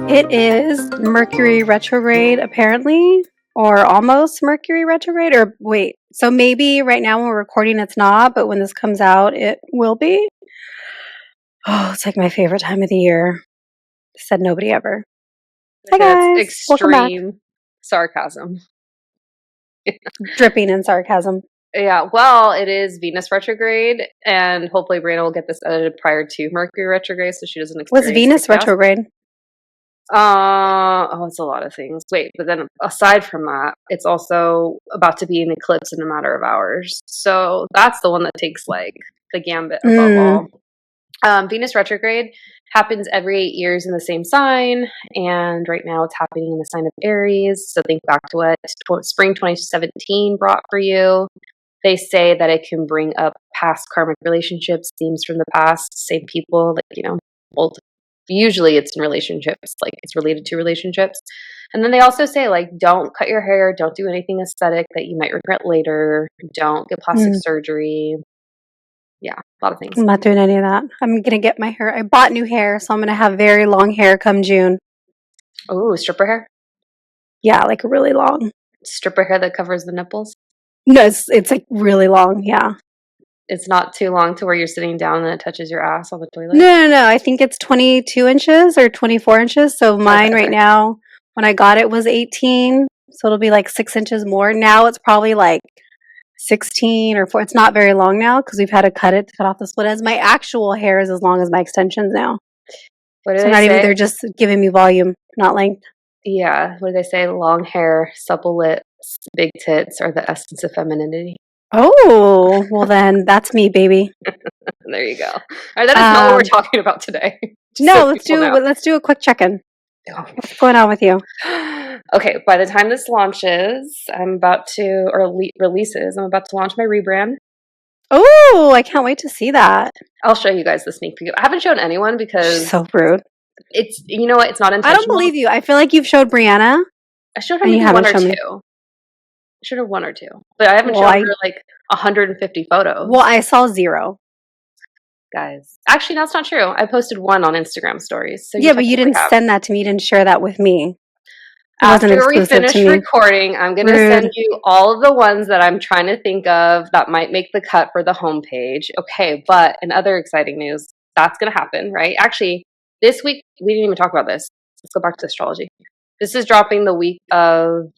It is Mercury retrograde, apparently, or almost Mercury retrograde. Or wait, so maybe right now when we're recording, it's not, but when this comes out, it will be. Oh, it's like my favorite time of the year. Said nobody ever. Hi, That's guys. Welcome back. extreme sarcasm. Dripping in sarcasm. Yeah, well, it is Venus retrograde, and hopefully Brianna will get this edited prior to Mercury retrograde so she doesn't What's experience Venus the chaos. retrograde? Oh, it's a lot of things. Wait, but then aside from that, it's also about to be an eclipse in a matter of hours. So that's the one that takes like the gambit above all. Venus retrograde happens every 8 years in the same sign, and right now it's happening in the sign of Aries. So think back to what spring 2017 brought for you. They say that it can bring up past karmic relationships, themes from the past, same people, like, old. Usually it's in relationships, like it's related to relationships. And then they also say, like, don't cut your hair, don't do anything aesthetic that you might regret later, don't get plastic surgery. Yeah, a lot of things. I'm not doing any of that. I'm going to get my hair. I bought new hair, so I'm going to have very long hair come June. Oh, stripper hair? Yeah, like really long. Stripper hair that covers the nipples? No, it's like really long, yeah. It's not too long to where you're sitting down and it touches your ass on the toilet? No. I think it's 22 inches or 24 inches. So mine right now, when I got it, was 18. So it'll be like 6 inches more. Now it's probably like 16 or 4. It's not very long now because we've had to cut off the split ends. My actual hair is as long as my extensions now. What do So they not say? even, they're just giving me volume, not length. Yeah, what do they say? Long hair, supple lips, big tits are the essence of femininity. Oh, well then that's me, baby. There you go. All right, that is not what we're talking about today. No, let's do a quick check-in. What's going on with you? Okay, by the time this launches, releases, I'm about to launch my rebrand. Oh, I can't wait to see that. I'll show you guys the sneak peek. I haven't shown anyone because so rude. It's, you know what, it's not intentional. I don't believe you. I feel like you've showed Brianna. I showed her maybe one or two. I showed her one or two, but I haven't shown her like 150 photos. Well, I saw 0. Guys, actually, that's not true. I posted one on Instagram stories. So yeah, but you didn't send that to me. You didn't share that with me. After we finish recording, I'm going to send you all of the ones that I'm trying to think of that might make the cut for the homepage. Okay, but in other exciting news, that's going to happen, right? Actually, this week, we didn't even talk about this. Let's go back to astrology. This is dropping the week of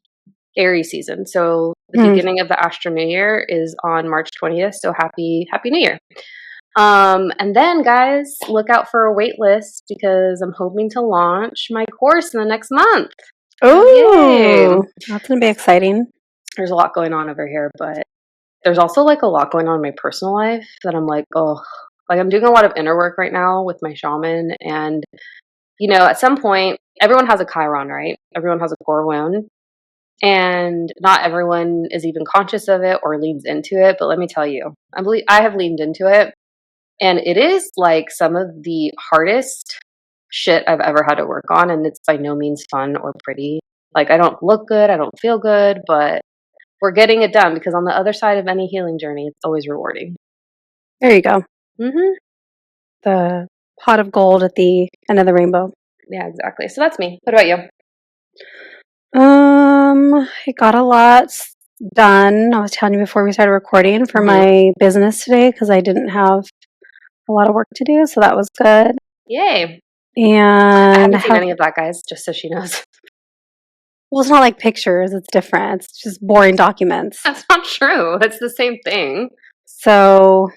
Aries season. So the beginning of the Astro New Year is on March 20th. So happy New Year. And then, guys, look out for a wait list because I'm hoping to launch my course in the next month. Oh, that's going to be exciting. There's a lot going on over here, but there's also like a lot going on in my personal life that I'm like, oh, like I'm doing a lot of inner work right now with my shaman. And, at some point, everyone has a Chiron, right? Everyone has a core wound. And not everyone is even conscious of it or leans into it. But let me tell you, I have leaned into it. And it is like some of the hardest shit I've ever had to work on. And it's by no means fun or pretty. Like, I don't look good. I don't feel good. But we're getting it done because on the other side of any healing journey, it's always rewarding. There you go. The pot of gold at the end of the rainbow. Yeah, exactly. So that's me. What about you? I got a lot done. I was telling you before we started recording for my business today because I didn't have a lot of work to do, so that was good. Yay! And I haven't seen any of that, guys. Just so she knows. Well, it's not like pictures. It's different. It's just boring documents. That's not true. It's the same thing. So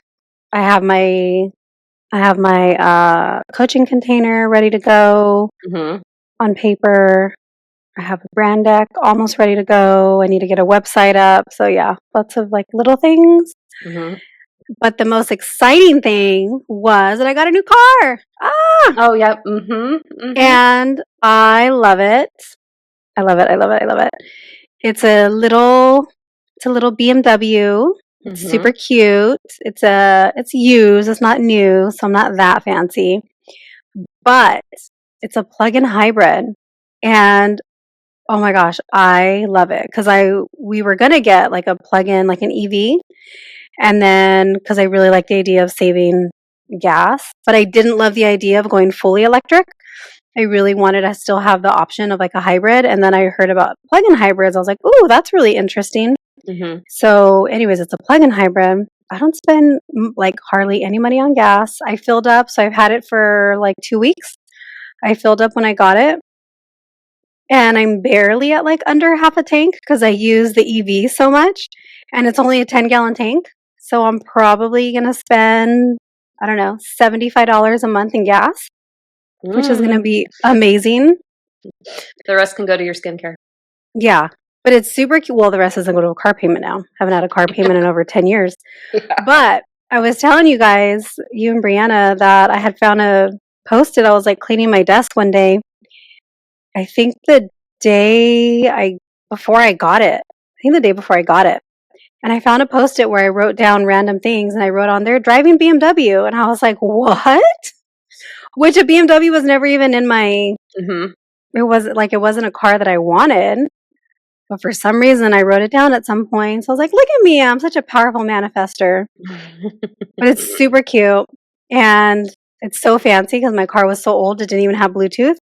I have my coaching container ready to go on paper. I have a brand deck almost ready to go. I need to get a website up. So yeah, lots of like little things. But the most exciting thing was that I got a new car. Oh yeah. And I love it. I love it. It's a little BMW. It's super cute. It's used. It's not new, so I'm not that fancy. But it's a plug-in hybrid, and oh my gosh, I love it because we were gonna get like a plug-in, like an EV, and then because I really like the idea of saving gas, but I didn't love the idea of going fully electric. I really wanted to still have the option of like a hybrid. And then I heard about plug-in hybrids. I was like, ooh, that's really interesting. Mm-hmm. So anyways, it's a plug-in hybrid. I don't spend like hardly any money on gas. I filled up. So I've had it for like 2 weeks. I filled up when I got it. And I'm barely at like under half a tank because I use the EV so much. And it's only a 10-gallon tank. So I'm probably going to spend, I don't know, $75 a month in gas, which is going to be amazing. The rest can go to your skincare. Yeah. But it's super cute. Well, the rest doesn't go to a car payment now. Haven't had a car payment in over 10 years. Yeah. But I was telling you guys, you and Brianna, that I had found a post-it. I was like cleaning my desk one day. I think the day before I got it. I think the day before I got it. And I found a post-it where I wrote down random things, and I wrote on there, driving BMW. And I was like, what? Which a BMW was never even in my, it wasn't a car that I wanted. But for some reason, I wrote it down at some point. So I was like, look at me. I'm such a powerful manifester. But it's super cute. And it's so fancy because my car was so old, it didn't even have Bluetooth.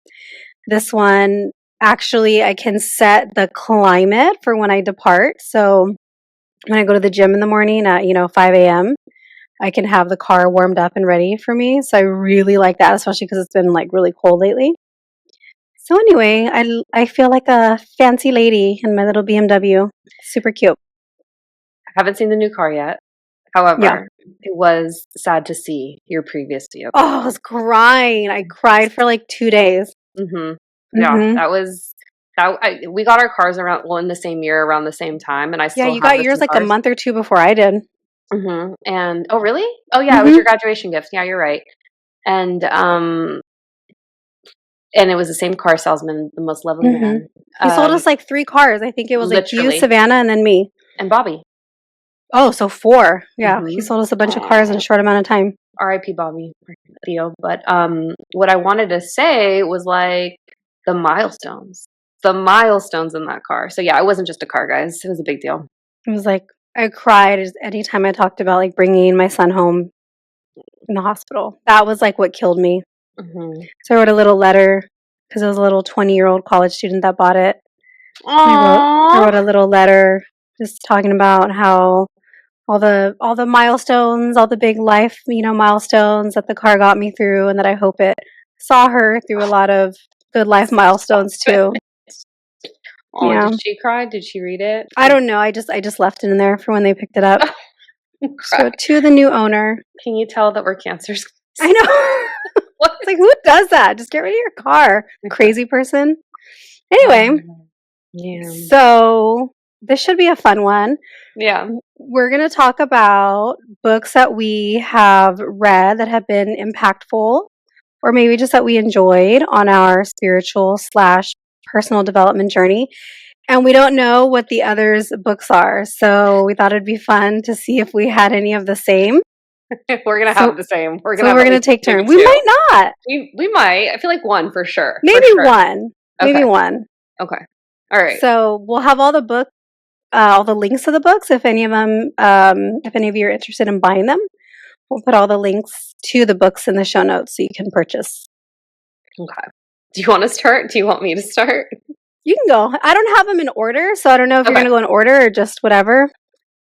This one, actually, I can set the climate for when I depart. So when I go to the gym in the morning at, 5 a.m., I can have the car warmed up and ready for me. So I really like that, especially because it's been like really cold lately. So anyway, I feel like a fancy lady in my little BMW. Super cute. I haven't seen the new car yet. However, it was sad to see your previous vehicle. Oh, I was crying. I cried for like 2 days. Mm-hmm. Yeah, that was that. We got our cars in the same year, around the same time, and I still you got yours like cars. a month or two before I did. Mm-hmm. And oh, really? Oh, yeah, it was your graduation gift. Yeah, you're right. And it was the same car salesman, the most lovely man. He sold us like 3 cars. I think it was literally. like you, Savannah, and then me. And Bobby. Oh, so 4. Yeah, he sold us a bunch of cars in a short amount of time. R.I.P. Bobby, Theo. But what I wanted to say was like the milestones in that car. So yeah, it wasn't just a car, guys. It was a big deal. It was like I cried anytime I talked about like bringing my son home in the hospital. That was like what killed me. So I wrote a little letter because it was a little 20-year-old college student that bought it. I wrote a little letter just talking about how all the milestones, all the big life, milestones that the car got me through, and that I hope it saw her through a lot of good life milestones too. Oh, yeah. Did she cry? Did she read it? I don't know. I just left it in there for when they picked it up. So to the new owner. Can you tell that we're cancers? I know. It's like, who does that? Just get rid of your car, crazy person. Anyway, so this should be a fun one. Yeah. We're going to talk about books that we have read that have been impactful, or maybe just that we enjoyed on our spiritual/personal development journey. And we don't know what the others' books are. So we thought it'd be fun to see if we had any of the same. We're going to have the same. We're going to take turns. We might not. We might. I feel like one for sure. Maybe one. Okay. Maybe one. Okay. All right. So we'll have all the links to the books. If any of them, if any of you are interested in buying them, we'll put all the links to the books in the show notes so you can purchase. Okay. Do you want to start? Do you want me to start? You can go. I don't have them in order, so I don't know if you're going to go in order or just whatever.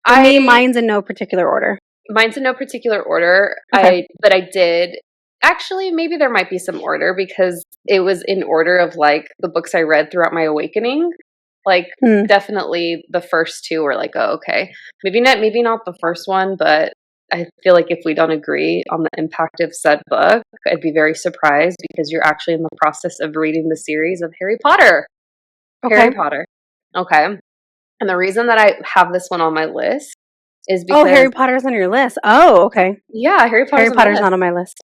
For me, mine's in no particular order. Mine's in no particular order. Okay. But I did actually, maybe there might be some order because it was in order of like the books I read throughout my awakening. Like definitely the first 2 were like, oh, okay. Maybe not the first one, but I feel like if we don't agree on the impact of said book, I'd be very surprised because you're actually in the process of reading the series of Harry Potter. Okay. Harry Potter. Okay. And the reason that I have this one on my list is because... Oh, Harry Potter's on your list. Oh, okay. Yeah, Harry Potter's not on my list.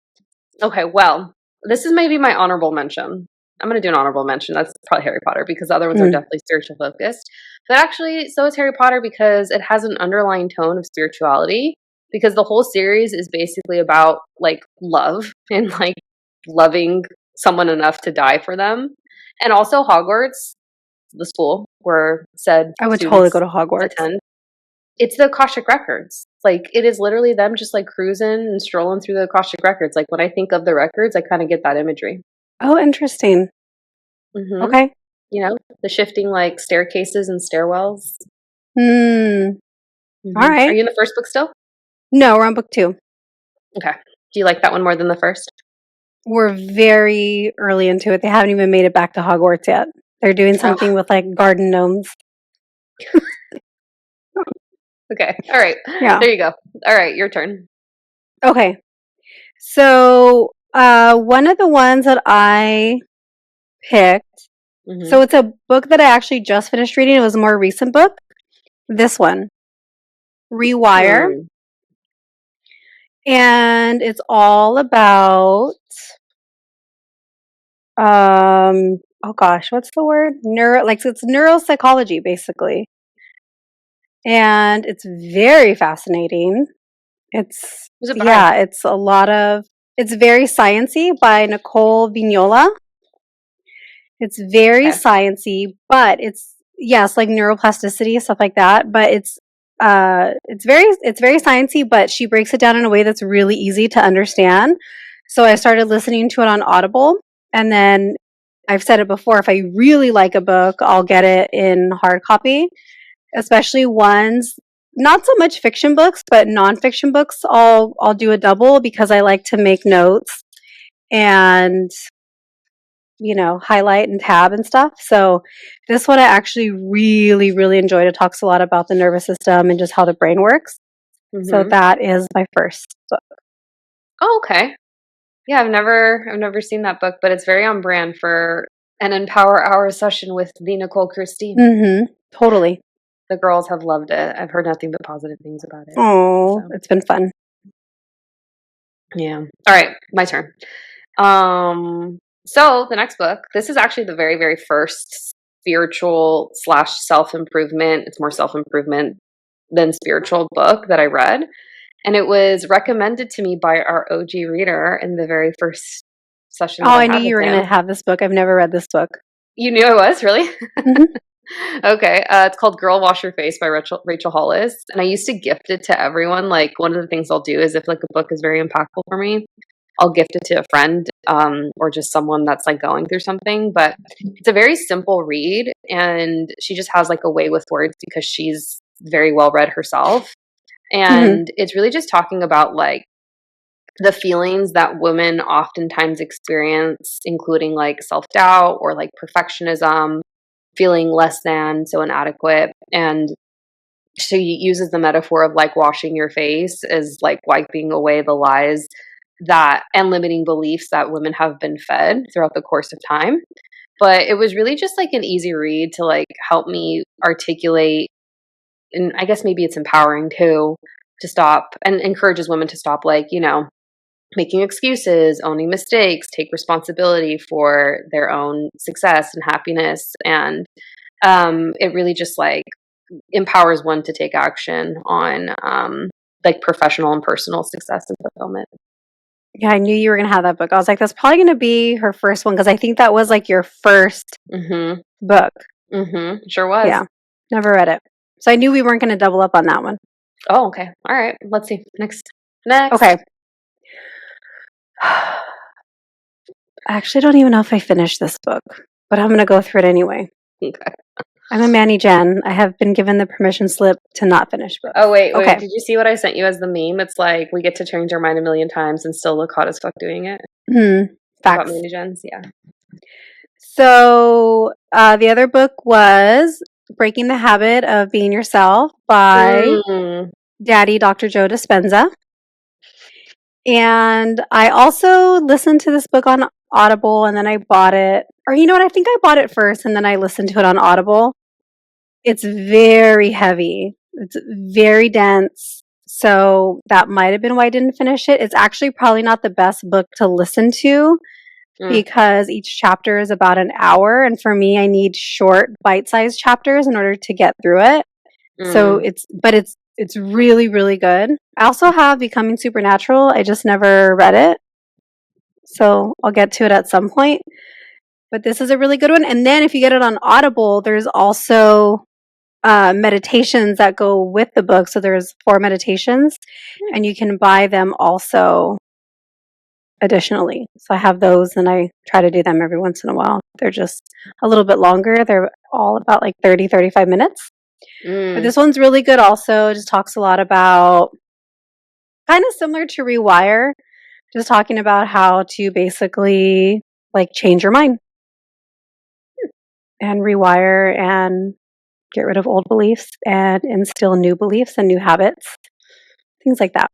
Okay, well, this is maybe my honorable mention. I'm going to do an honorable mention. That's probably Harry Potter because the other ones are definitely spiritual focused. But actually, so is Harry Potter because it has an underlying tone of spirituality because the whole series is basically about like love and like loving someone enough to die for them. And also Hogwarts, the school where said I would totally go to Hogwarts. Attend. It's the Akashic Records. Like, it is literally them just like cruising and strolling through the Akashic Records. Like, when I think of the records, I kind of get that imagery. Oh, interesting. Mm-hmm. Okay. You know, the shifting like staircases and stairwells. Hmm. All Mm-hmm. Are right. you in the first book still? No, we're on book 2. Okay. Do you like that one more than the first? We're very early into it. They haven't even made it back to Hogwarts yet. They're doing Oh, something with like garden gnomes. okay. All right. Yeah. There you go. All right, your turn. Okay. So, one of the ones that I picked, Mm-hmm. so it's a book that I actually just finished reading. It was a more recent book. This one, Rewire. Hmm. And it's all about, oh gosh, what's the word? It's neuropsychology, basically. And it's very fascinating. Who's it by? Yeah, it's very sciencey by Nichole Vignola. It's very Okay. sciencey, but yes, like neuroplasticity, stuff like that. But it's very sciencey, but she breaks it down in a way that's really easy to understand. So I started listening to it on Audible, and then I've said it before, if I really like a book, I'll get it in hard copy, especially ones not so much fiction books, but nonfiction books. I'll do a double because I like to make notes and highlight and tab and stuff. So this one I actually really, really enjoyed. It talks a lot about the nervous system and just how the brain works. So Mm-hmm. that is my first book. Oh, okay. Yeah, I've never seen that book, but it's very on brand for an Empower Hour session with the Nicole Christine. Mm-hmm. Totally. The girls have loved it. I've heard nothing but positive things about it. Oh, So it's been fun. yeah. All right, my turn. So the next book, this is actually the very, very first spiritual slash self improvement. It's more self improvement than spiritual book that I read. And it was recommended to me by our OG reader in the very first session Oh, that I I knew had with you were going to him. have this book. I've never read this book. You knew I was, really? Mm-hmm. Okay. It's called Girl Wash Your Face by Rachel Hollis. And I used to gift it to everyone. Like, one of the things I'll do is if like a book is very impactful for me, I'll gift it to a friend, or just someone that's like going through something. But it's a very simple read, and she just has like a way with words because she's very well read herself. Mm-hmm. And it's really just talking about like the feelings that women oftentimes experience, including like self doubt or like perfectionism, feeling less than, so inadequate. And she uses the metaphor of like washing your face as like wiping away the lies that and limiting beliefs that women have been fed throughout the course of time. But it was really just like an easy read to like help me articulate, and I guess maybe it's empowering too, to stop and encourages women to stop like, making excuses, owning mistakes, take responsibility for their own success and happiness. And it really just like empowers one to take action on like professional and personal success and fulfillment. Yeah, I knew you were going to have that book. I was like, that's probably going to be her first one because I think that was like your first Mm-hmm. book. Mm-hmm. Sure was. Yeah, never read it. So I knew we weren't going to double up on that one. Oh, okay. All right. Let's see. Next. Okay. I actually don't even know if I finished this book, but I'm going to go through it anyway. Okay. I'm a Manny Jen. I have been given the permission slip to not finish books. Oh, wait. Okay. Did you see what I sent you as the meme? It's like we get to change our mind a million times and still look hot as fuck doing it. About Facts. Mandy Gens. Yeah. So the other book was Breaking the Habit of Being Yourself by Mm. Daddy Dr. Joe Dispenza. And I also listened to this book on Audible and then I bought it. Or you know what? I think I bought it first and then I listened to it on Audible. It's very heavy. It's very dense. So that might have been why I didn't finish it. It's actually probably not the best book to listen to Mm. because each chapter is about an hour. And for me, I need short, bite-sized chapters in order to get through it. So Mm. it's really, really good. I also have Becoming Supernatural. I just never read it. So I'll get to it at some point. But this is a really good one. And then if you get it on Audible, there's also meditations that go with the book. So there's 4 meditations, and you can buy them also additionally. So I have those, and I try to do them every once in a while. They're just a little bit longer. They're all about like 30, 35 minutes. But this one's really good also. It just talks a lot about, kind of similar to Rewire, just talking about how to basically like change your mind and rewire and get rid of old beliefs and instill new beliefs and new habits, things like that.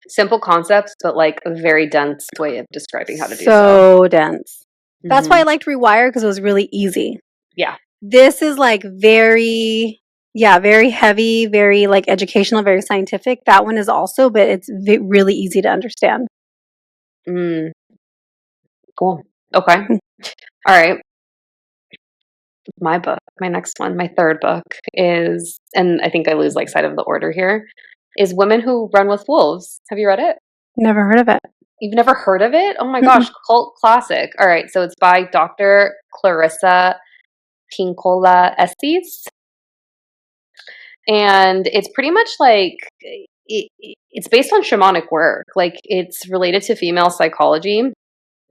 Simple concepts, but like a very dense way of describing how to do so. So dense. That's why I liked Rewire, because it was really easy. Yeah. This is like very heavy, very like educational, very scientific. That one is also, but it's really easy to understand. Cool. Okay. All right. My book, my next one, my third book is, and I think I lose like sight of the order here, is Women Who Run with Wolves. Have you read it? Never heard of it. You've never heard of it? Oh my gosh, cult classic. All right, so it's by Dr. Clarissa Pinkola Estes. And it's pretty much like, it's based on shamanic work. Like, it's related to female psychology,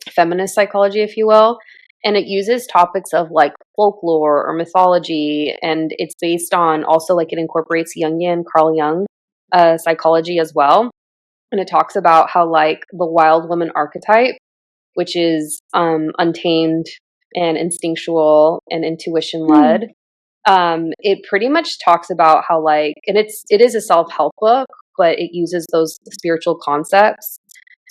feminist psychology, if you will. And it uses topics of like folklore or mythology. And it's based on also, like, it incorporates Jungian, Carl Jung psychology as well. And it talks about how like the wild woman archetype, which is untamed and instinctual and intuition led, it pretty much talks about how like, and it is a self-help book, but it uses those spiritual concepts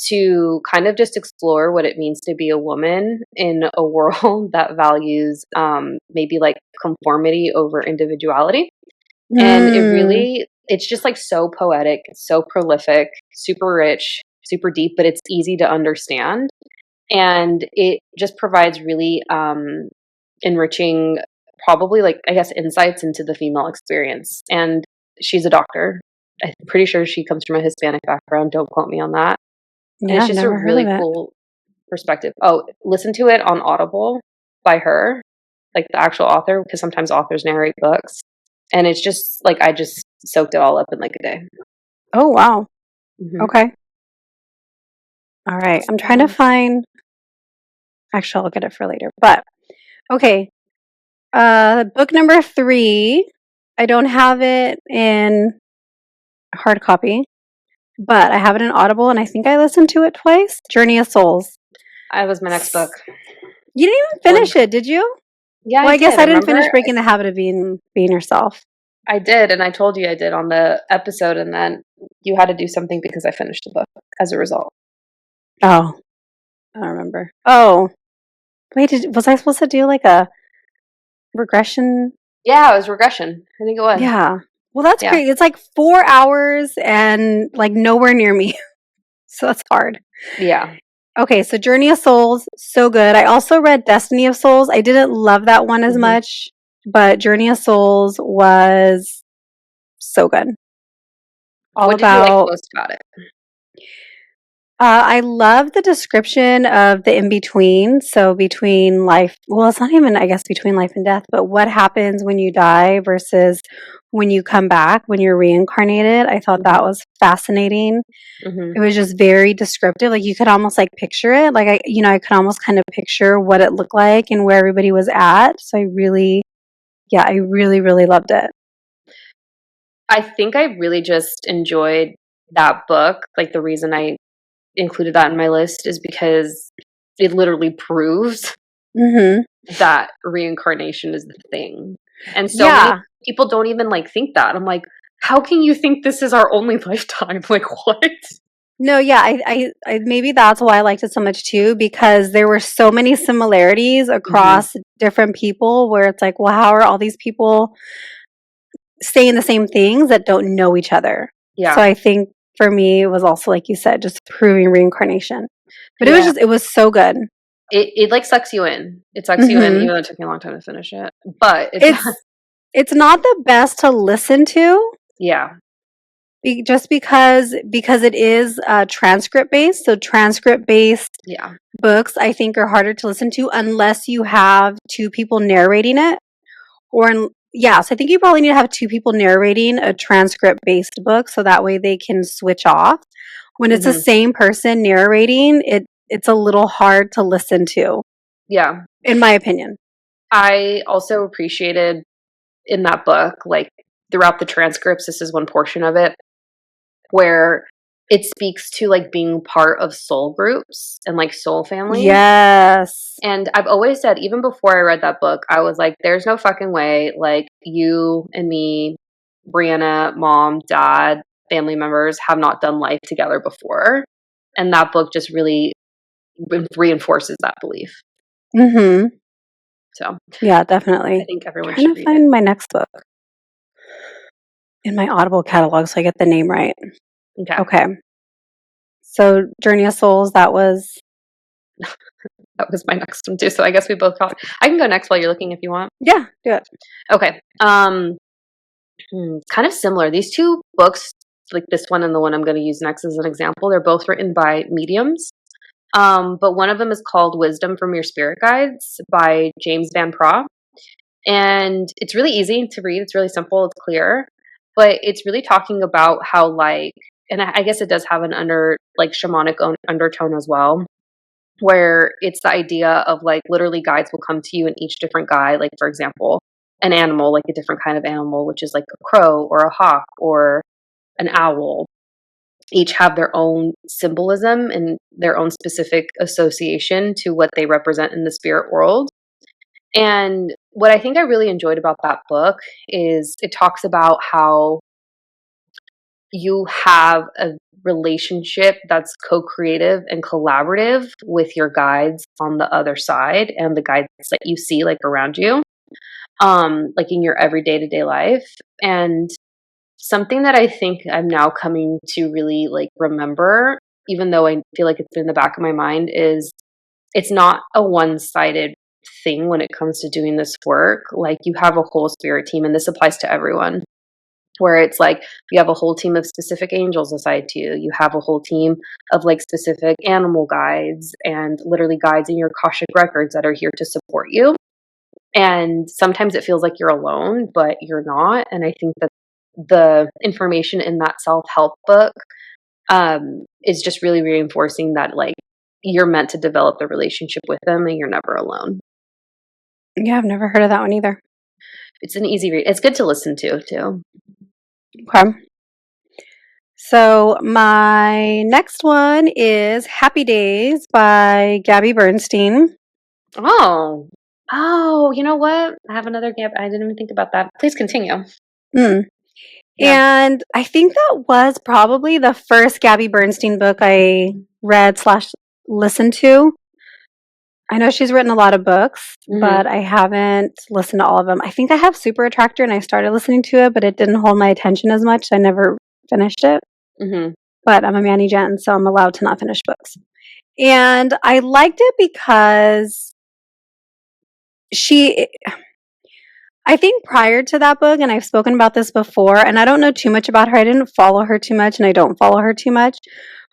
to kind of just explore what it means to be a woman in a world that values maybe like conformity over individuality. And it really, it's just like so poetic, so prolific, super rich, super deep, but it's easy to understand. And it just provides really enriching, probably like, I guess, insights into the female experience. And she's a doctor. I'm pretty sure she comes from a Hispanic background. Don't quote me on that. And Yeah, it's just a really cool perspective. Oh, listen to it on Audible by her, like the actual author, because sometimes authors narrate books. And it's just like, I just soaked it all up in like a day. Oh, wow. Okay. All right. I'm trying to find, actually, I'll get it for later. But, okay. Book number 3, I don't have it in hard copy, but I have it in Audible, and I think I listened to it twice. Journey of Souls. That was my next book. You didn't even finish it, did you? Yeah, well, I guess I didn't finish remember? Breaking the Habit of Being Yourself. I did, and I told you I did on the episode, and then you had to do something because I finished the book as a result. Oh, I don't remember. Oh, wait, was I supposed to do like a regression? Yeah, it was regression. I think it was. Yeah. Well, that's great. It's like 4 hours and like nowhere near me. So that's hard. Yeah. Okay, so Journey of Souls, so good. I also read Destiny of Souls. I didn't love that one as much, but Journey of Souls was so good. What did you like most about it? I love the description of the in-between. So between life, well, it's not even, I guess, between life and death, but what happens when you die versus when you come back, when you're reincarnated. I thought that was fascinating. It was just very descriptive. Like you could almost like picture it. Like I could almost kind of picture what it looked like and where everybody was at. So I really, really loved it. I think I really just enjoyed that book. Like the reason I included that in my list is because it literally proves that reincarnation is the thing. And so many people don't even like think that. I'm like, how can you think this is our only lifetime? Like what? No, yeah, I maybe that's why I liked it so much too, because there were so many similarities across different people where it's like, well, how are all these people saying the same things that don't know each other? Yeah. So I think for me, it was also, like you said, just proving reincarnation. But it was so good. It like sucks you in. It sucks you in, even though it took me a long time to finish it. But it's not the best to listen to. Yeah. Just because it is transcript based. So transcript based books, I think, are harder to listen to unless you have 2 people narrating it, or So I think you probably need to have two people narrating a transcript-based book so that way they can switch off. When it's the Mm-hmm. same person narrating, it's a little hard to listen to, Yeah. in my opinion. I also appreciated in that book, like throughout the transcripts, this is one portion of it where it speaks to like being part of soul groups and like soul family. Yes. And I've always said, even before I read that book, I was like, there's no fucking way, like, you and me, Brianna, mom, dad, family members have not done life together before. And that book just really reinforces that belief. Mm-hmm. So, Yeah, definitely. I think everyone Trying should to read it. find my next book in my Audible catalog so I get the name right. Okay. Okay. So Journey of Souls, that was... That was my next one too. So I guess we both caught. I can go next while you're looking if you want. Yeah, do it. Okay. Kind of similar. These two books, like this one and the one I'm going to use next as an example, they're both written by mediums. But one of them is called Wisdom from Your Spirit Guides by James Van Praagh. And it's really easy to read. It's really simple. It's clear. But it's really talking about how, like, and I guess it does have an shamanic undertone as well, where it's the idea of like literally guides will come to you and each different guide, like for example, an animal, like a different kind of animal, which is like a crow or a hawk or an owl, each have their own symbolism and their own specific association to what they represent in the spirit world. And what I think I really enjoyed about that book is it talks about how you have a relationship that's co-creative and collaborative with your guides on the other side and the guides that you see like around you, like in your everyday to day life. And something that I think I'm now coming to really like remember, even though I feel like it's been in the back of my mind, is it's not a one-sided thing when it comes to doing this work. Like you have a whole spirit team, and this applies to everyone, where it's like you have a whole team of specific angels assigned to you. You have a whole team of like specific animal guides and literally guides in your Akashic records that are here to support you. And sometimes it feels like you're alone, but you're not. And I think that the information in that self-help book is just really reinforcing that like you're meant to develop the relationship with them and you're never alone. Yeah, I've never heard of that one either. It's an easy read. It's good to listen to too. Okay. So my next one is Happy Days by Gabby Bernstein. Oh, you know what? I have another gap. I didn't even think about that. Please continue. Mm. Yeah. And I think that was probably the first Gabby Bernstein book I read / listened to. I know she's written a lot of books, but I haven't listened to all of them. I think I have Super Attractor and I started listening to it, but it didn't hold my attention as much, so I never finished it. But I'm a Manny Jen, so I'm allowed to not finish books. And I liked it because I think prior to that book, and I've spoken about this before, and I don't know too much about her. I didn't follow her too much, and I don't follow her too much.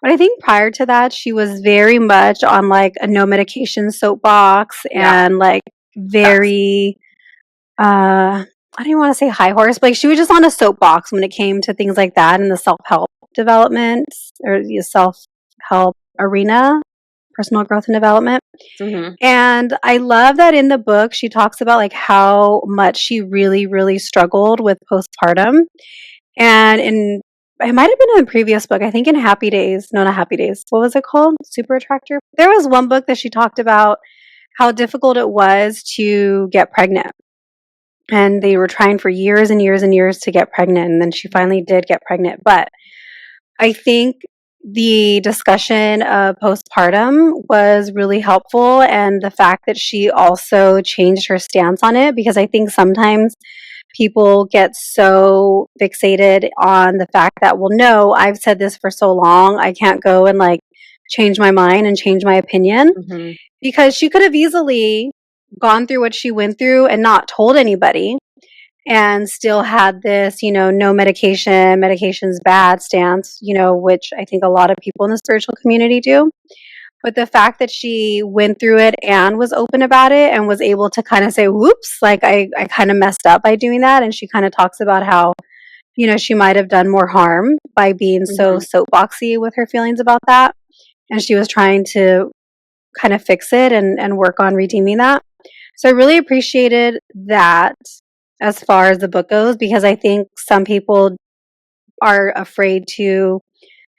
But I think prior to that, she was very much on like a no medication soapbox and like very, I don't even want to say high horse, but like she was just on a soapbox when it came to things like that in the self-help development or the self-help arena, personal growth and development. And I love that in the book, she talks about like how much she really, really struggled with postpartum. And it might have been in the previous book, I think in Happy Days. No, not Happy Days. What was it called? Super Attractor? There was one book that she talked about how difficult it was to get pregnant. And they were trying for years and years and years to get pregnant. And then she finally did get pregnant. But I think the discussion of postpartum was really helpful, and the fact that she also changed her stance on it, because I think sometimes people get so fixated on the fact that, well, no, I've said this for so long, I can't go and like change my mind and change my opinion, because she could have easily gone through what she went through and not told anybody and still had this, no medication, medication's bad stance, which I think a lot of people in the spiritual community do. But the fact that she went through it and was open about it and was able to kind of say, whoops, like I kind of messed up by doing that. And she kind of talks about how, she might have done more harm by being so Mhm. soapboxy with her feelings about that. And she was trying to kind of fix it and work on redeeming that. So I really appreciated that as far as the book goes, because I think some people are afraid to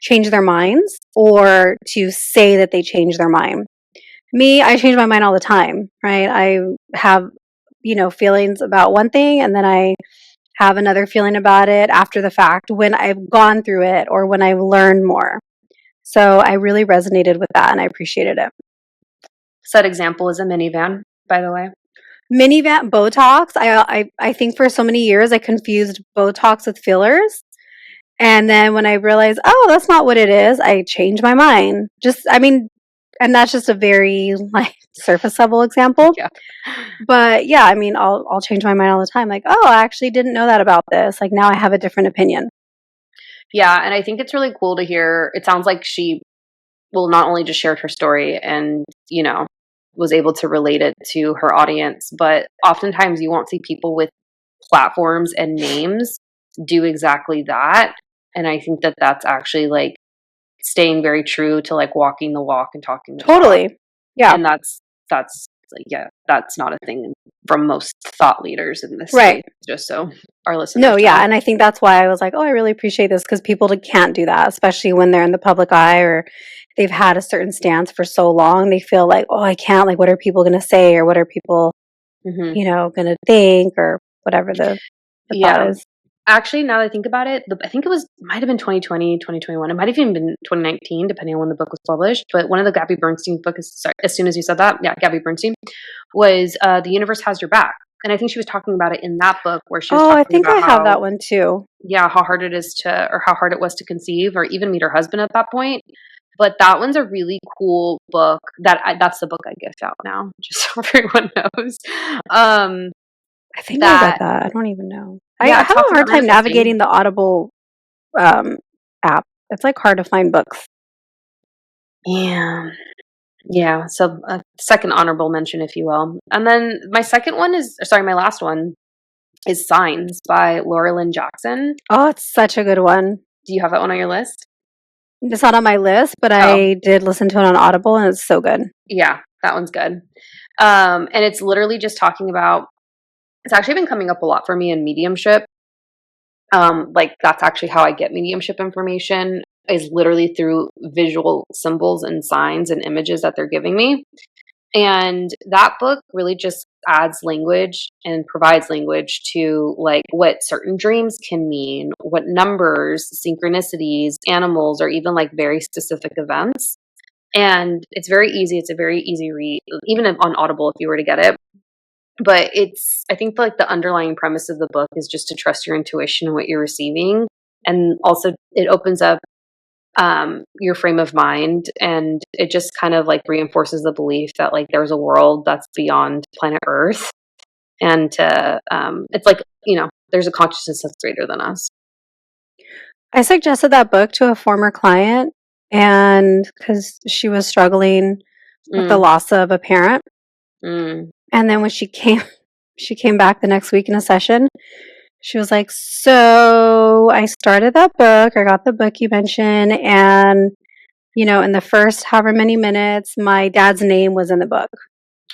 change their minds or to say that they change their mind. Me, I change my mind all the time, right? I have, feelings about one thing and then I have another feeling about it after the fact when I've gone through it or when I've learned more. So I really resonated with that and I appreciated it. Said example is a minivan, by the way. Minivan Botox. I think for so many years I confused Botox with fillers. And then when I realized, oh, that's not what it is, I changed my mind. And that's just a very like surface level example. Yeah. But yeah, I'll change my mind all the time. Like, oh, I actually didn't know that about this. Like now I have a different opinion. Yeah, and I think it's really cool to hear. It sounds like she will not only just shared her story and, was able to relate it to her audience, but oftentimes you won't see people with platforms and names do exactly that. And I think that that's actually like staying very true to like walking the walk and talking the talk. Totally. Yeah. And that's like, yeah, that's not a thing from most thought leaders in this Right. space, just so our listeners No, know. yeah. And I think that's why I was like, oh, I really appreciate this because people can't do that, especially when they're in the public eye or they've had a certain stance for so long. They feel like, oh, I can't. Like, what are people going to say? Or what are people, Hmm. going to think or whatever the thought Yeah. is. Actually, now that I think about it, I think might have been 2020, 2021. It might have even been 2019, depending on when the book was published. But one of the Gabby Bernstein books, sorry, as soon as you said that, yeah, Gabby Bernstein, was The Universe Has Your Back. And I think she was talking about it in that book where she was Oh, I talking think about I have how, that one too. yeah, how hard it is or how hard it was to conceive or even meet her husband at that point. But that one's a really cool book that's the book I gift out now, just so everyone knows. Um, I think I read that, that. I don't even know. I yeah, have it talks a about hard time manifesting. navigating the Audible um, app. It's like hard to find books. Yeah. Yeah, so a second honorable mention, if you will. And then my last one is Signs by Laura Lynn Jackson. Oh, it's such a good one. Do you have that one on your list? It's not on my list, but Oh, I did listen to it on Audible and it's so good. yeah, that one's good. And it's literally just talking about, it's actually been coming up a lot for me in mediumship. Like that's actually how I get mediumship information is literally through visual symbols and signs and images that they're giving me. And that book really just adds language and provides language to like what certain dreams can mean, what numbers, synchronicities, animals, or even like very specific events. And it's very easy. It's a very easy read, even on Audible if you were to get it. But I think like the underlying premise of the book is just to trust your intuition and what you're receiving. And also it opens up your frame of mind, and it just kind of like reinforces the belief that like there's a world that's beyond planet Earth, and it's like there's a consciousness that's greater than us. I suggested that book to a former client and because she was struggling with the Mm, loss of a parent. mm. And then when she came back the next week in a session, she was like, so I started that book. I got the book you mentioned. And, in the first however many minutes, my dad's name was in the book.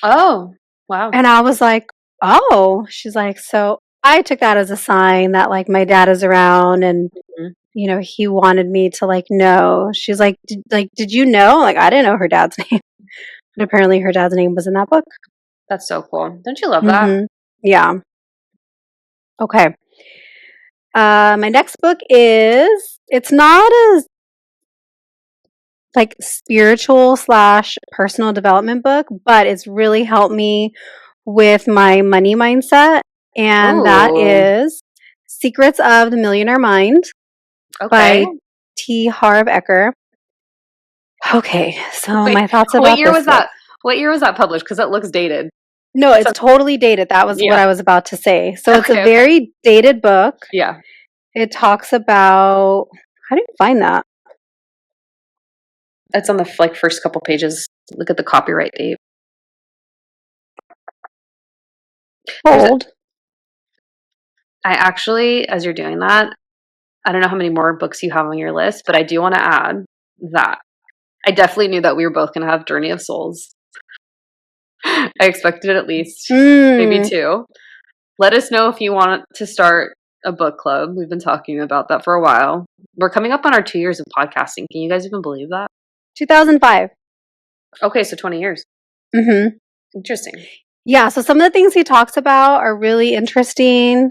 Oh, wow. And I was like, oh, she's like, so I took that as a sign that like my dad is around and, Mhm. he wanted me to like know. She's like, did you know? Like, I didn't know her dad's name. But apparently her dad's name was in that book. That's so cool. Don't you love that? Mm-hmm. Yeah. Okay. My next book it's not as like spiritual slash personal development book, but it's really helped me with my money mindset. And that Ooh, is Secrets of the Millionaire Mind okay. by T. Harv Eker. Okay, so Wait, my thoughts what about year this was book. that? What year was that published? Because it looks dated. No, So, it's totally dated. That was what yeah. I was about to say. So it's a Okay. Okay. very dated book. Yeah. It talks about how do you find that? It's on the like first couple pages. Look at the copyright date. Hold. I actually, as you're doing that, I don't know how many more books you have on your list, but I do want to add that I definitely knew that we were both going to have Journey of Souls. I expected at least maybe 2. Let us know if you want to start a book club. We've been talking about that for a while. We're coming up on our 2 years of podcasting. Can you guys even believe that? 2005. Okay, so 20 years. Mm-hmm. Interesting. Yeah, so some of the things he talks about are really interesting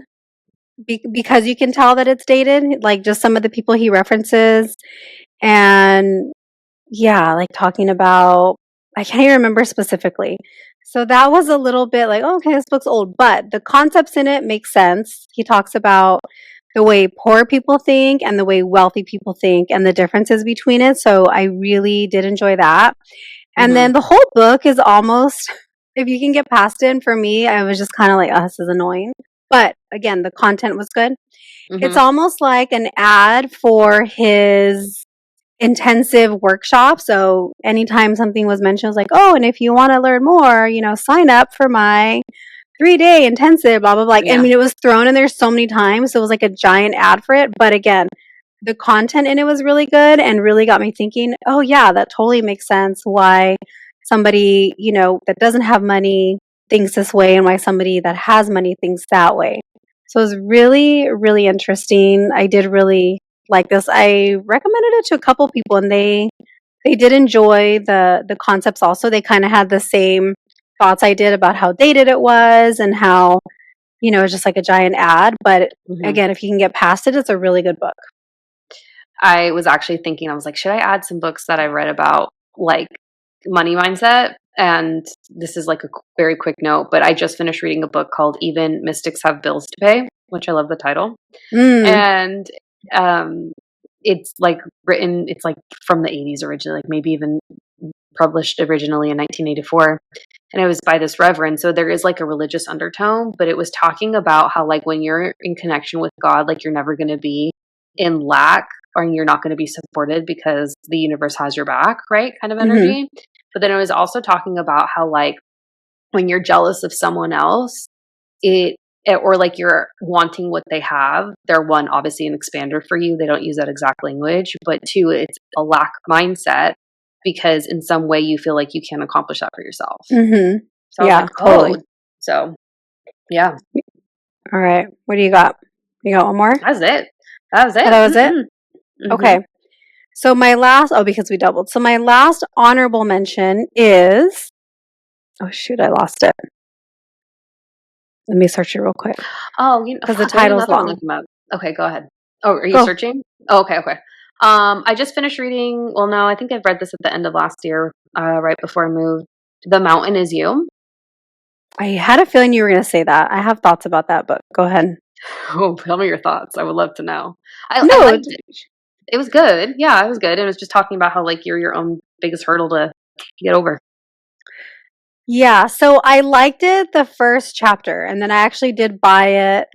because you can tell that it's dated, like just some of the people he references. And yeah, like talking about, I can't even remember specifically. So that was a little bit like, oh, okay, this book's old, but the concepts in it make sense. He talks about the way poor people think and the way wealthy people think and the differences between it. So I really did enjoy that. And then the whole book is almost, if you can get past it, and for me, I was just kind of like, oh, this is annoying. But again, the content was good. It's almost like an ad for his intensive workshop. So anytime something was mentioned, it was like, oh, and if you want to learn more, sign up for my 3-day intensive, blah, blah, blah. Yeah. I mean, it was thrown in there so many times. So it was like a giant ad for it. But again, the content in it was really good and really got me thinking, oh, yeah, that totally makes sense why somebody, that doesn't have money thinks this way and why somebody that has money thinks that way. So it was really, really interesting. I did really like this. I recommended it to a couple people and they did enjoy the concepts also. They kind of had the same thoughts I did about how dated it was and how, it's just like a giant ad. But again, if you can get past it, it's a really good book. I was actually thinking, I was like, should I add some books that I read about like money mindset? And this is like a very quick note, but I just finished reading a book called Even Mystics Have Bills to Pay, which I love the title. And it's like written, it's like from the 80s originally, like maybe even published originally in 1984. And it was by this reverend. So there is like a religious undertone, but it was talking about how like when you're in connection with God, like you're never going to be in lack or you're not going to be supported because the universe has your back, right? Kind of energy. But then it was also talking about how like when you're jealous of someone else, or like you're wanting what they have, they're one, obviously an expander for you. They don't use that exact language, but 2, it's a lack mindset because in some way you feel like you can't accomplish that for yourself. So yeah, I was like, totally. So yeah. All right. What do you got? You got one more? That was it. That was it. Oh, that was it? Okay. So my last, because we doubled. So my last honorable mention is, oh shoot, I lost it. Let me search it real quick. Oh, because the title's long. Okay, go ahead. Oh, are you searching? Oh, okay. I just finished reading. Well, no, I think I've read this at the end of last year, right before I moved. The Mountain Is You. I had a feeling you were going to say that. I have thoughts about that, but go ahead. Oh, tell me your thoughts. I would love to know. I No, liked it. It was good. Yeah, it was good. It was just talking about how like you're your own biggest hurdle to get over. Yeah, so I liked it the first chapter, and then I actually did buy it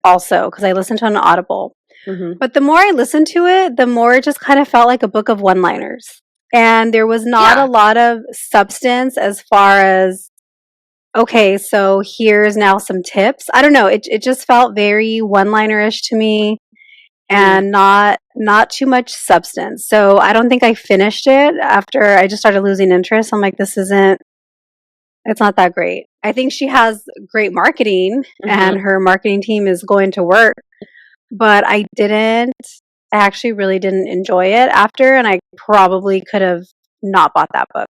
also because I listened to it on Audible. But the more I listened to it, the more it just kind of felt like a book of one-liners. And there was not a lot of substance as far as, okay, so here's now some tips. I don't know. It just felt very one-linerish to me and not too much substance. So I don't think I finished it after I just started losing interest. I'm like, it's not that great. I think she has great marketing and her marketing team is going to work, but I actually really didn't enjoy it after, and I probably could have not bought that book.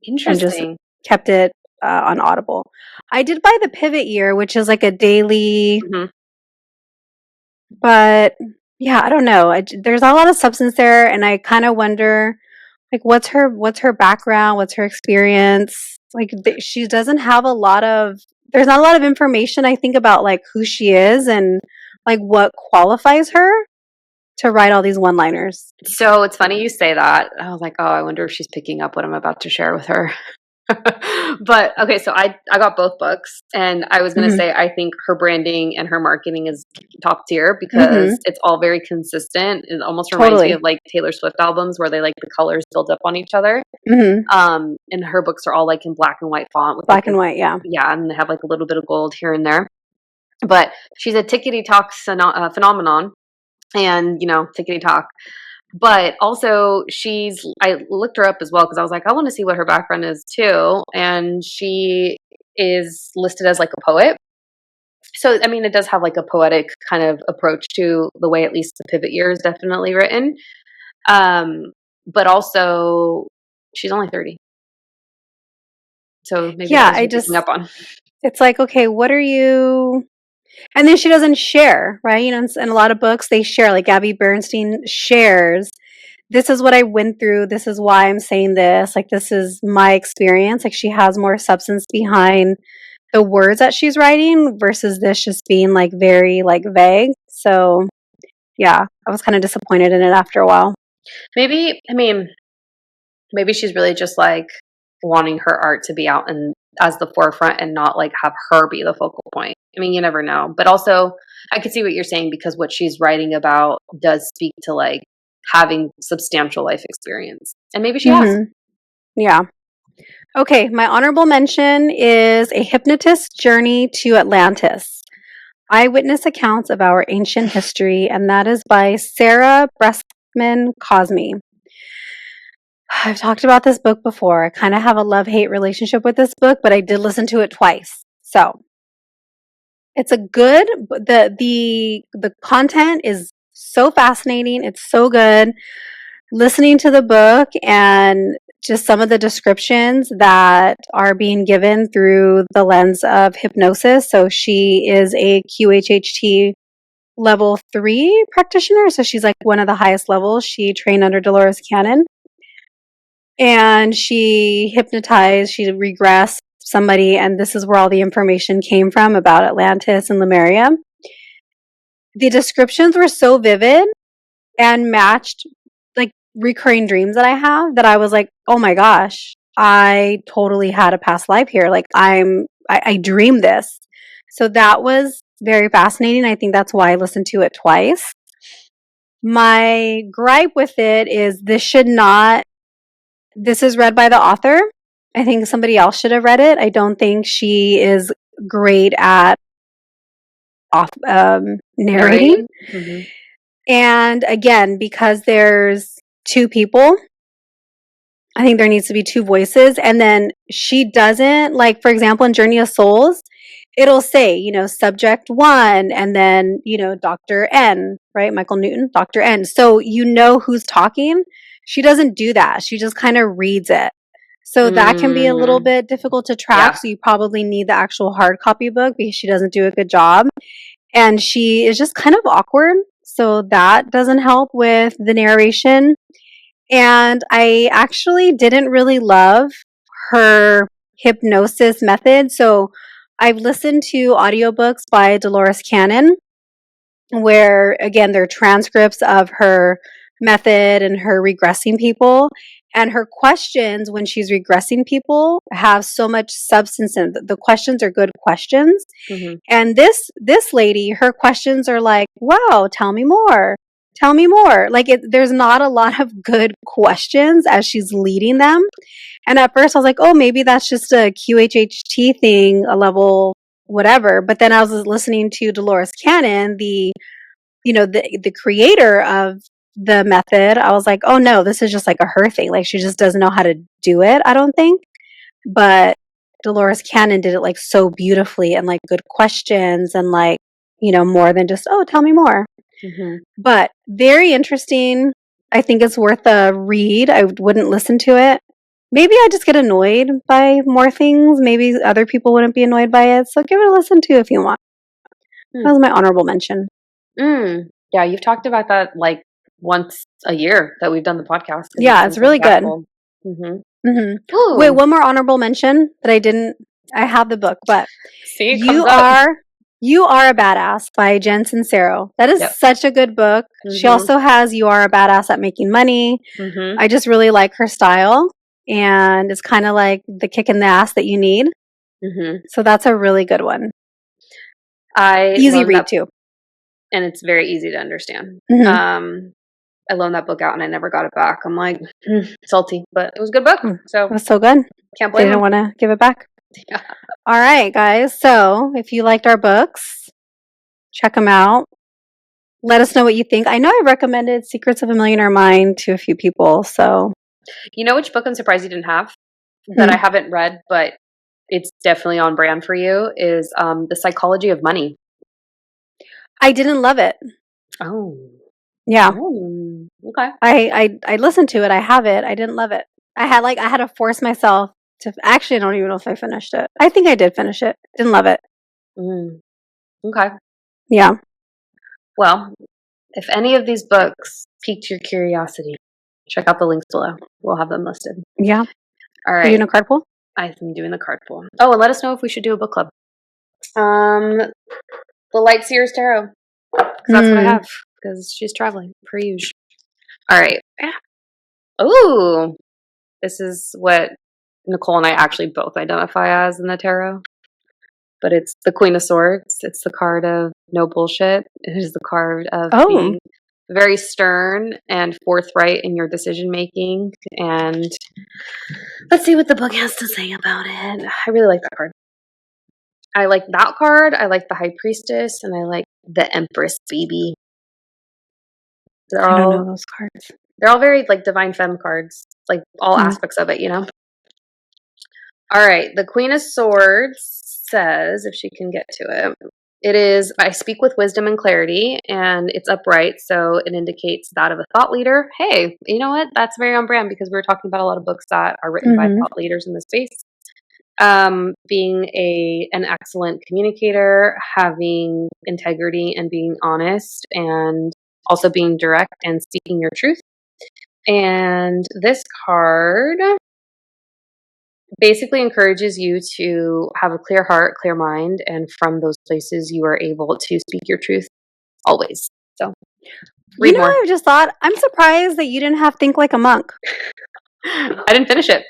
Interesting. And just kept it on Audible. I did buy the Pivot Year, which is like a daily, but yeah, I don't know. There's not a lot of substance there, and I kind of wonder, like, what's her background? What's her experience? Like, she doesn't have a lot of. There's not a lot of information, I think, about like who she is and like what qualifies her to write all these one-liners. So it's funny you say that. I was like, oh, I wonder if she's picking up what I'm about to share with her. But okay, so I got both books, and I was gonna Mm-hmm. say I think her branding and her marketing is top tier Mm-hmm. because it's all very consistent. It almost reminds me Totally. of like Taylor Swift albums where they like the colors build up on each other. Mm-hmm. And her books are all like in black and white font with like Black and white. Yeah. yeah, and they have like a little bit of gold here and there. But she's a tickety talk phenomenon, and tickety talk. But also, I looked her up as well because I was like, I want to see what her background is too. And she is listed as like a poet. So, I mean, it does have like a poetic kind of approach to the way at least the pivot year is definitely written. Um, but also, she's only 30. So maybe that Yeah. was I you picking just, up on. it's like, okay, what are you? And then she doesn't share, right? In a lot of books, they share, like Gabby Bernstein shares, this is what I went through. This is why I'm saying this. Like, this is my experience. Like, she has more substance behind the words that she's writing versus this just being like very like vague. So, yeah, I was kind of disappointed in it after a while. Maybe, I mean, maybe she's really just like wanting her art to be out and as the forefront and not like have her be the focal point. I mean, you never know. But also, I could see what you're saying because what she's writing about does speak to like having substantial life experience. And maybe she has. Mm-hmm. Yeah. Okay, my honorable mention is A Hypnotist's Journey to Atlantis. Eyewitness accounts of our ancient history, and that is by Sarah Breskman Cosme. I've talked about this book before. I kind of have a love-hate relationship with this book, but I did listen to it twice. So it's a good the content is so fascinating. It's so good. Listening to the book and just some of the descriptions that are being given through the lens of hypnosis. So she is a QHHT level 3 practitioner. So she's like one of the highest levels. She trained under Dolores Cannon and she regressed somebody. And this is where all the information came from about Atlantis and Lemuria. The descriptions were so vivid and matched like recurring dreams that I have that I was like, oh my gosh, I totally had a past life here. Like I dreamed this. So that was very fascinating. I think that's why I listened to it twice. My gripe with it is this is read by the author. I think somebody else should have read it. I don't think she is great at narrating. Mm-hmm. And again, because there's two people, I think there needs to be two voices. And then she doesn't, like, for example, in Journey of Souls, it'll say, subject one, and then, Dr. N, right? Michael Newton, Dr. N. So you know who's talking. She doesn't do that. She just kind of reads it. So that can be a little bit difficult to track. Yeah. So you probably need the actual hard copy book because she doesn't do a good job. And she is just kind of awkward. So that doesn't help with the narration. And I actually didn't really love her hypnosis method. So I've listened to audiobooks by Dolores Cannon, where again, they're transcripts of her method and her regressing people. And her questions when she's regressing people have so much substance in them. The questions are good questions. Mm-hmm. And this lady, her questions are like, wow, tell me more. Tell me more. Like there's not a lot of good questions as she's leading them. And at first I was like, oh, maybe that's just a QHHT thing, a level whatever. But then I was listening to Dolores Cannon, the creator of the method. I was like, oh no, this is just like a her thing. Like she just doesn't know how to do it, I don't think. But Dolores Cannon did it like so beautifully and like good questions and like, more than just, oh, tell me more. Mm-hmm. But very interesting. I think it's worth a read. I wouldn't listen to it. Maybe I just get annoyed by more things. Maybe other people wouldn't be annoyed by it. So give it a listen too if you want. That was my honorable mention. Yeah, you've talked about that like once a year that we've done the podcast. Yeah, it's really good. Wait, one more honorable mention that I didn't. I have the book, but see, you are a badass by Jen Sincero. That is such a good book. She also has You Are a Badass at Making Money. I just really like her style. and it's kind of like the kick in the ass that you need. So that's a really good one. I Easy read too. And it's very easy to understand. Mm-hmm. I loaned that book out and I never got it back. I'm like, salty, but it was a good book. So it was so good. Can't blame They didn't want to give it back. Yeah. All right, guys. So if you liked our books, check them out. Let us know what you think. I know I recommended Secrets of a Millionaire Mind to a few people. So, you know which book I'm surprised you didn't have that I haven't read, but it's definitely on brand for you is The Psychology of Money. I didn't love it. Oh. Yeah. Oh, okay. I listened to it. I have it. I didn't love it. I had to force myself to. Actually, I don't even know if I finished it. I think I did finish it. Didn't love it. Okay. Yeah. Well, if any of these books piqued your curiosity, check out the links below. We'll have them listed. Yeah. All right. Are you doing a card pull? I'm doing the card pull. Oh, and let us know if we should do a book club. The Light Seers Tarot. Because that's what I have. Because she's traveling, per usual. All right. Ooh. This is what Nichole and I actually both identify as in the tarot. But it's the Queen of Swords. It's the card of no bullshit. It is the card of being very stern and forthright in your decision making. And let's see what the book has to say about it. I really like that card. I like that card. I like the High Priestess, and I like the Empress baby. I don't know those cards. They're all very like divine femme cards, like all aspects of it, you know. All right, the Queen of Swords says, if she can get to it, it is, I speak with wisdom and clarity, and it's upright, so it indicates that of a thought leader. Hey, you know what? That's very on brand because we were talking about a lot of books that are written by thought leaders in the space. Being an excellent communicator, having integrity and being honest, and also being direct and speaking your truth. And this card basically encourages you to have a clear heart, clear mind, and from those places you are able to speak your truth always. So, read more. I just thought, I'm surprised that you didn't have Think Like a Monk. I didn't finish it.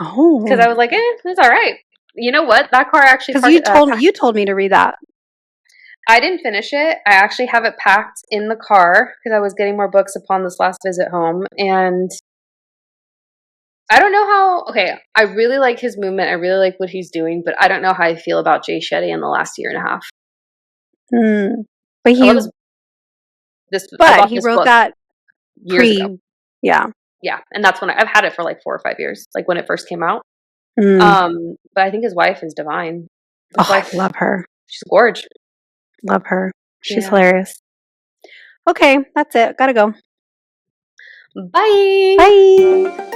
Oh. Because I was like, it's all right. You know what? That card actually... Because you told me to read that. I didn't finish it. I actually have it packed in the car because I was getting more books upon this last visit home. And I don't know how... Okay, I really like his movement. I really like what he's doing. But I don't know how I feel about Jay Shetty in the last year and a half. But he wrote that years ago. Yeah. Yeah, and that's when I've had it for like 4 or 5 years, like when it first came out. But I think his wife is divine. I love her. She's gorgeous. Love her. She's hilarious. Okay, that's it. Gotta go. Bye. Bye.